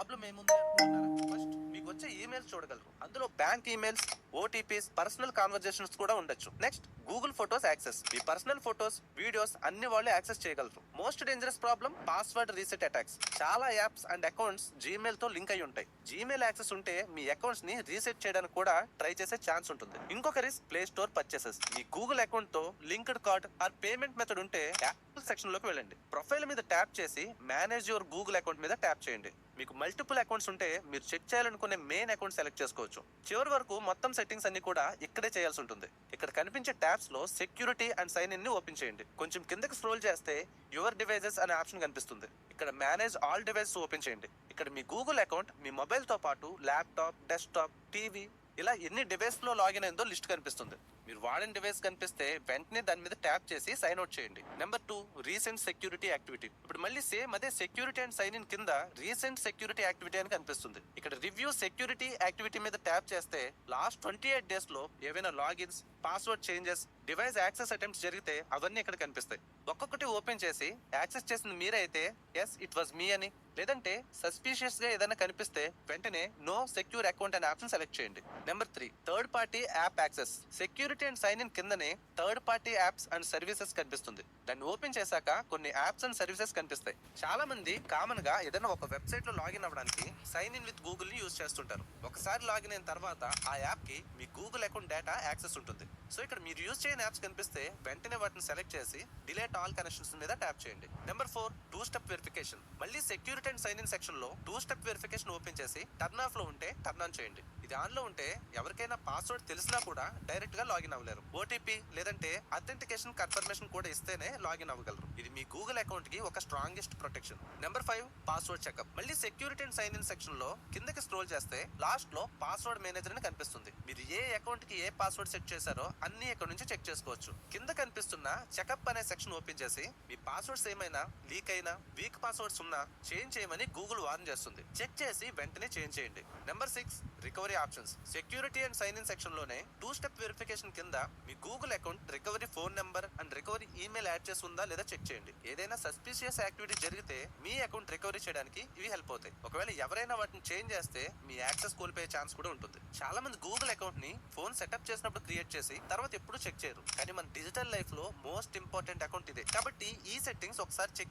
Problem ఏముంది అనుకుంటున్నారా? First మీకు వచ్చే ఈమెయిల్స్ చూడగలరు. అందులో bank emails, OTPs, personal conversations కూడా ఉండొచ్చు. Next Google photos access. మీ పర్సనల్ ఫోటోస్, వీడియోస్ అన్ని వాళ్ళు యాక్సెస్ చేయగలరు. Most dangerous problem password reset attacks. చాలా యాప్స్ అండ్ అకౌంట్స్ జీమెయిల్ తో లింక్ అయి ఉంటాయి. జీమెయిల్ యాక్సెస్ ఉంటే మీ అకౌంట్స్ ని రీసెట్ చేయడానికి కూడా ట్రై చేసే ఛాన్స్ ఉంటుంది. ఇంకొక రిస్క్ ప్లే స్టోర్ పర్చేసెస్. మీ గూగుల్ అకౌంట్ తో linked card or payment method ఉంటే యాపిల్ సెక్షన్ లోకి వెళ్ళండి. ప్రొఫైల్ మీద ట్యాప్ చేసి మేనేజ్ యువర్ గూగుల్ అకౌంట్ మీద ట్యాప్ చేయండి. మీకు మల్టిపుల్ అకౌంట్స్ ఉంటే మీరు చెక్ చేయాలనుకునే మెయిన్ అకౌంట్ సెలెక్ట్ చేసుకోవచ్చు. చివరి వరకు మొత్తం సెట్టింగ్స్ అన్ని కూడా ఇక్కడే చేయాల్సి ఉంటుంది. ఇక్కడ కనిపించే ట్యాబ్స్ లో సెక్యూరిటీ అండ్ సైన్ ఇన్ ని ఓపెన్ చేయండి. కొంచెం కిందకి స్క్రోల్ చేస్తే యువర్ డివైజెస్ అనే ఆప్షన్ కనిపిస్తుంది. ఇక్కడ మేనేజ్ ఆల్ డివైసెస్ ఓపెన్ చేయండి. ఇక్కడ మీ గూగుల్ అకౌంట్ మీ మొబైల్ తో పాటు ల్యాప్టాప్, డెస్క్టాప్, టీవీ ఇలా ఎన్ని డివైస్ లో లాగిన్ అయిందో లిస్ట్ కనిపిస్తుంది. మీరు వాడిన డివైస్ కనిపిస్తే వెంటనే దాని మీద ట్యాప్ చేసి సైన్ అవుట్ చేయండి. Number 2, recent security activity. ఇప్పుడు మళ్ళీ సేమ్ అదే సెక్యూరిటీ అండ్ సైన్ ఇన్ కింద రీసెంట్ సెక్యూరిటీ యాక్టివిటీ అని కనిపిస్తుంది. ఇక్కడ రివ్యూ సెక్యూరిటీ యాక్టివిటీ మీద ట్యాప్ చేస్తే లాస్ట్ 28 డేస్ లో ఏవైనా logins, password changes, device access attempts జరిగితే అవన్నీ ఇక్కడ కనిపిస్తాయి. ఒక్కొక్కటి ఓపెన్ చేసి యాక్సెస్ చేసింది మీరే అయితే ఎస్ ఇట్ వాజ్ మీ అని, లేదంటే సస్పీషియస్ గా ఏదైనా కనిపిస్తే వెంటనే నో సెక్యూర్ అకౌంట్ అనే ఆప్షన్ సెలెక్ట్ చేయండి. Number 3, third party app access. Security and sign in కిందనే third party apps and services కనిపిస్తుంది. దాన్ని ఓపెన్ చేశాక కొన్ని యాప్స్ అండ్ సర్వీసెస్ కనిపిస్తాయి. చాలా మంది కామన్ గా ఏదైనా ఒక వెబ్సైట్ లో లాగిన్ అవ్వడానికి సైన్ ఇన్ విత్ గూగుల్ ని యూజ్ చేస్తుంటారు. ఒకసారి లాగిన్ అయిన తర్వాత ఆ యాప్ కి మీ గూగుల్ అకౌంట్ డేటా యాక్సెస్ ఉంటుంది. సో ఇక్కడ మీరు యూజ్ చేయని యాప్స్ కనిపిస్తే వెంటనే వాటిని సెలెక్ట్ చేసి డిలీట్ ఆల్ కనెక్షన్స్ మీద ట్యాప్ చేయండి. Number 4, 2 step verification. మళ్ళీ security and sign in section లో 2 స్టెప్ వెరిఫికేషన్ ఓపెన్ చేసి టర్న్ ఆఫ్ లో ఉంటే టర్న్ ఆన్ చేయండి. ఇది ఆన్ లో ఉంటే ఎవరికైనా పాస్వర్డ్ తెలిసినా కూడా డైరెక్ట్ గా లాగిన్ అవ్వలేరు. ఓటీపీ లేదంటే అథెంటికేషన్ కన్ఫర్మేషన్ కూడా ఇస్తేనే లాగిన్ అవ్వగలరు. ఇది మీ గూగుల్ అకౌంట్ కి ఒక strongest protection. Number 5, password checkup. మళ్ళీ security and sign in section లో కిందకి స్క్రోల్ చేస్తే లాస్ట్ లో పాస్వర్డ్ మేనేజర్ అని కనిపిస్తుంది. మీరు ఏ అకౌంట్ కి ఏ పాస్వర్డ్ సెట్ చేశారో అన్ని ఇక్కడ నుంచి చెక్ చేసుకోవచ్చు. కింద కనిపిస్తున్న చెకప్ అనే సెక్షన్ ఓపెన్ చేసి మీ పాస్వర్డ్స్ ఏమైనా లీక్ అయినా, వీక్ పాస్వర్డ్స్ ఉన్నా చేంజ్ చేయమని గూగుల్ వార్న్ చేస్తుంది. చెక్ చేసి వెంటనే చేంజ్ చేయండి. Number 6, recovery options. Security and sign in section లోనే 2 స్టెప్ వెరిఫికేషన్ కింద మీ Google account recovery phone number and recovery email add చేసి ఉందా లేదా చెక్ చేయండి. ఏదైనా సస్పిషియస్ యాక్టివిటీ జరిగితే మీ అకౌంట్ రికవరీ చేయడానికి ఇవి హెల్ప్ అవుతాయి. ఒకవేళ ఎవరైనా వాటిని చేంజ్ చేస్తే మీ యాక్సెస్ కోల్పోయే ఛాన్స్ కూడా ఉంటుంది. చాలా మంది గూగుల్ అకౌంట్ ని ఫోన్ సెటప్ చేసినప్పుడు క్రియేట్ చేసి తర్వాత ఎప్పుడు చెక్ చేయరు. కానీ మన డిజిటల్ లైఫ్ లో మోస్ట్ ఇంపార్టెంట్ అకౌంట్ ఇదే. కాబట్టి ఈ సెట్టింగ్స్ ఒకసారి చెక్